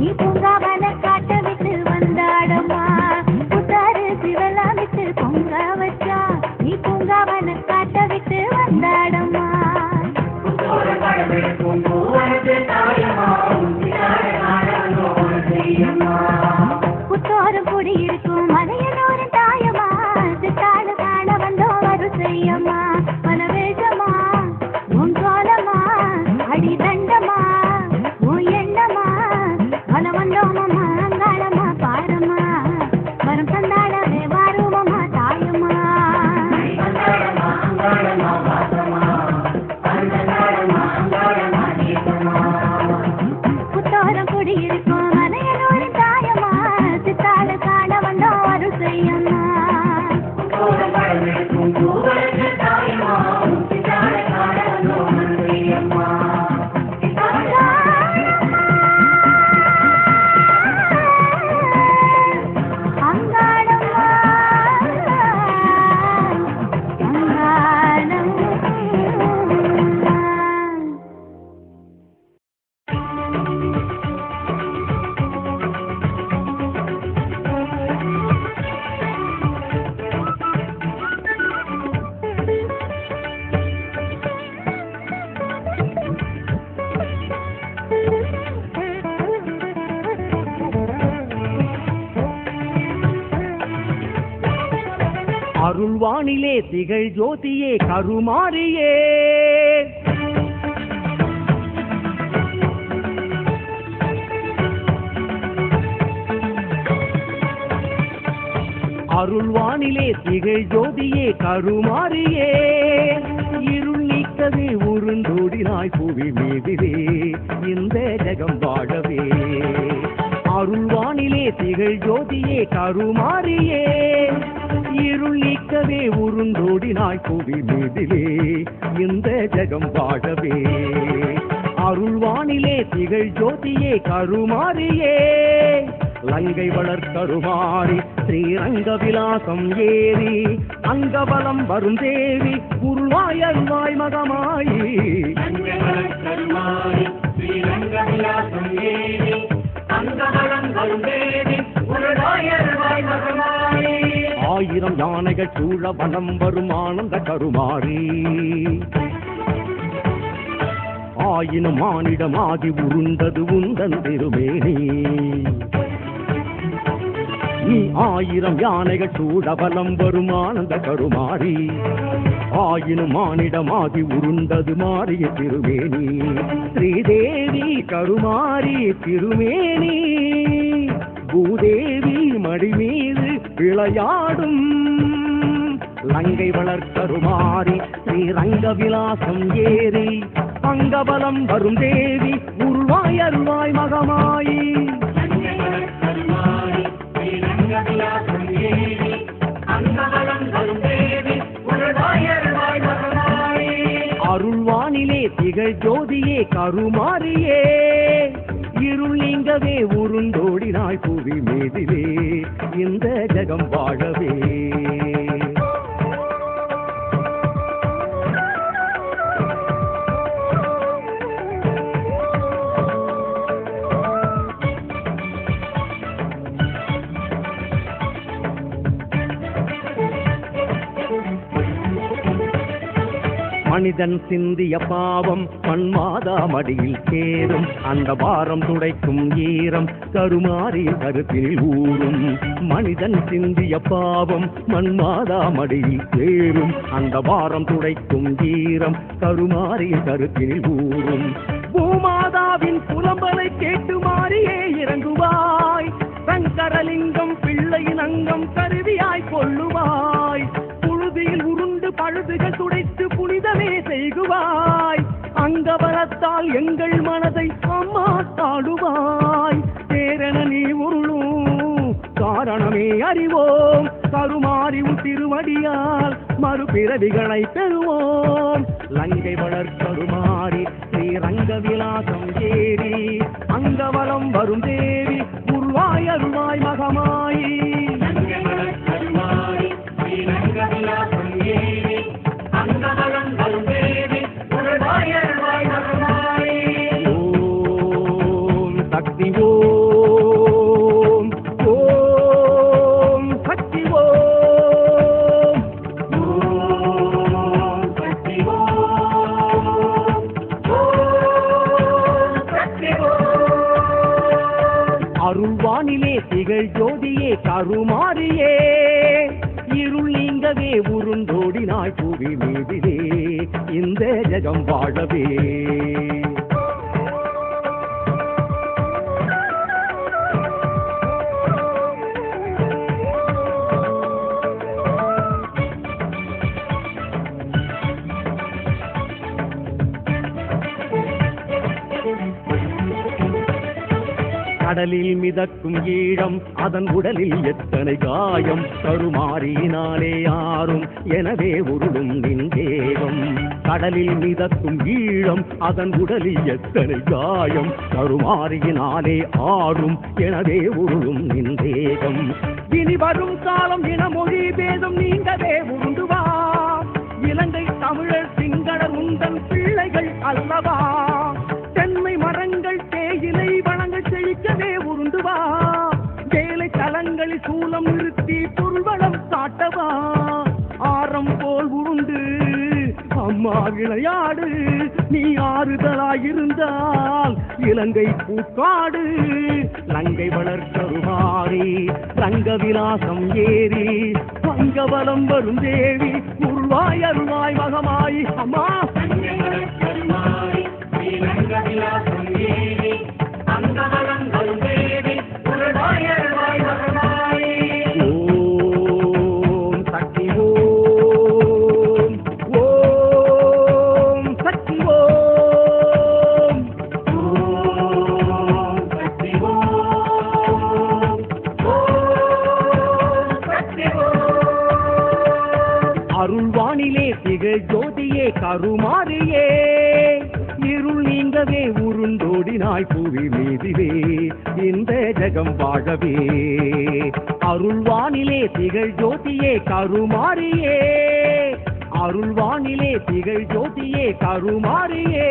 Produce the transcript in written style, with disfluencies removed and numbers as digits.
நீ பூங்காவன காட்ட விட்டு வந்தாடம்மா புத்தாரு சிவலாம் விட்டு பொங்க வச்சா நீ பூங்காவன காட்ட விட்டு வந்தாடம்மா புத்தோரம் குடி இருக்கும் மலையனோரின் தாயம்மா சித்தாடு காண வந்தோம் வரிசையம்மா மனவேஷமா உன் கோலமா அடி தண்டமா உன் எண்ணமா மன வந்தோமம்மா அங்காளம்மா பாரம்மா வரம் தந்தாளவே வாருமம்மா தாயம்மா புத்தோரம் குடி இருக்கும் மலையனோரின் தாயம்மா சித்தாடு காண வந்தோம் வரிசையம்மா அருள்வானிலே திகழ் ஜோதியே கருமாரியே அருள்வானிலே திகழ் ஜோதியே கருமாரியே இருள் நீக்கவே உருண்டோடினாய் புவி மீதிலே இந்த ஜகம் வாழவே அருள்வானிலே திகழ் ஜோதியே கருமாரியே இருள் நீக்கவே உருண்டோடினாய் புவி மீதிலே இந்த ஜகம் வாழவே அருள்வானிலே திகழ் ஜோதியே கருமாரியே லங்கை வளர்க்கருமாறி ஸ்ரீரங்க விலாசம் ஏறி அங்கபலம் வரும் தேவி உருவாய் அருவாய் மகமாயி ஆயிரம் யானைகள் சூழ வனம் வரும் ஆனந்த கருமாறி ஆயினும் மானிடமாகி உருண்டது உந்தன் திருமேனி நீ ஆயிரம் யானைகள் சூழ வலம் வரும் ஆனந்த கருமாறி ஆயினும் மானிடமாகி உருண்டது மாறிய திருமேனி ஸ்ரீதேவி கருமாரி திருமேனி பூதேவி மடி மீது விளையாடும் லங்கை வளர்க்கருமாரி ஸ்ரீரங்க விலாசம் ஏறி அங்கபலம் வரும் தேவி உருவாய் அருவாய் மகமாயி அருள்வானிலே திகழ் ஜோதியே கருமாரியே இருள் நீங்கவே உருண்டோடினாய் புவி மீதிலே இந்த ஜகம் வாழவே மனிதன் சிந்திய பாவம் மண்மாதா மடியில் சேரும் அந்த பாரம் துடைக்கும் ஈரம் கருமாறி கருத்தினில் ஊறும் மனிதன் சிந்திய பாவம் மண்மாதா மடியில் சேரும் அந்த பாரம் துடைக்கும் ஈரம் கருமாறி கருத்தினில் ஊறும் பூமாதாவின் புலம்பலை கேட்டு மாறியே இறங்குவாய் சங்கரலிங்கம் பிள்ளையின் அங்கம் கருவியாய் கொள்ளுவாய் புழுதியில் உருண்டு பழுதுகள் துடைத்து புனிதமே செய்குவாய் அங்கபலத்தால் எங்கள் மனதை அம்மா தாடுவாய் தேரென நீ உருளும் காரணமே அறிவோம் கருமாறி திருவடியால் மறுபிறவிகளை பெறுவோம் லங்கை வளர்க்கருமாறி ஸ்ரீரங்க விலாசம் ஏறி அங்கவலம் வரும் தேவி உருவாய் அருவாய் மகமாயி ஓம் சக்தி ஓம் அருள்வானிலே திகழ் ஜோதியே கருமாரியே இருள் நீங்கவே உருண்டோடினாய் புவி மீதிலே இந்த ஜெகம் வாழவே கடலில் மிதக்கும் ஈழம் அதன் உடலில் எத்தனை காயம் கருமாறினாலே ஆறும் எனவே உருளும் நின் தேகம் கடலில் மிதக்கும் ஈழம் அதன் உடலில் எத்தனை காயம் கருமாறினாலே ஆறும் எனவே உருளும் நின் தேகம் இனி வரும் காலம் இனமொழி பேதம் நீங்கவே உருண்டுவா இலங்கை தமிழர் சிங்களர் உந்தன் பிள்ளைகள் அல்லவா தென்னை மரங்கள் தேயிலை வளங்கள் செழிக்கவே உருண்டுவா வேலை தலங்களில் சூலம் நிறுத்தி பொருள்வளம் காட்டவா ஆரம் போல் உருண்டு அம்மா விளையாடு நீ ஆறுதலாயிருந்தால் இலங்கை பூக்காடு லங்கை வளர்க்கருமாறி ரங்க விலாசம் ஏறி பங்கவலம் வரும் தேவி உருவாய் அருவாய் மகமாய் அம்மா ஓம் சக்தி ஓம் ஓம் சக்தி ஓம் ஓம் சக்தி ஓம் ஓம் சக்தி ஓம் அருள்வானிலே திகழ் ஜோதியே கருமாரியே இருள் நீங்கவே உருண்டோடினாய் புவி மீதிலே இந்த ஜெகம் வாழவே அருள்வானிலே திகழ் ஜோதியே கருமாரியே அருள்வானிலே திகழ் ஜோதியே கருமாரியே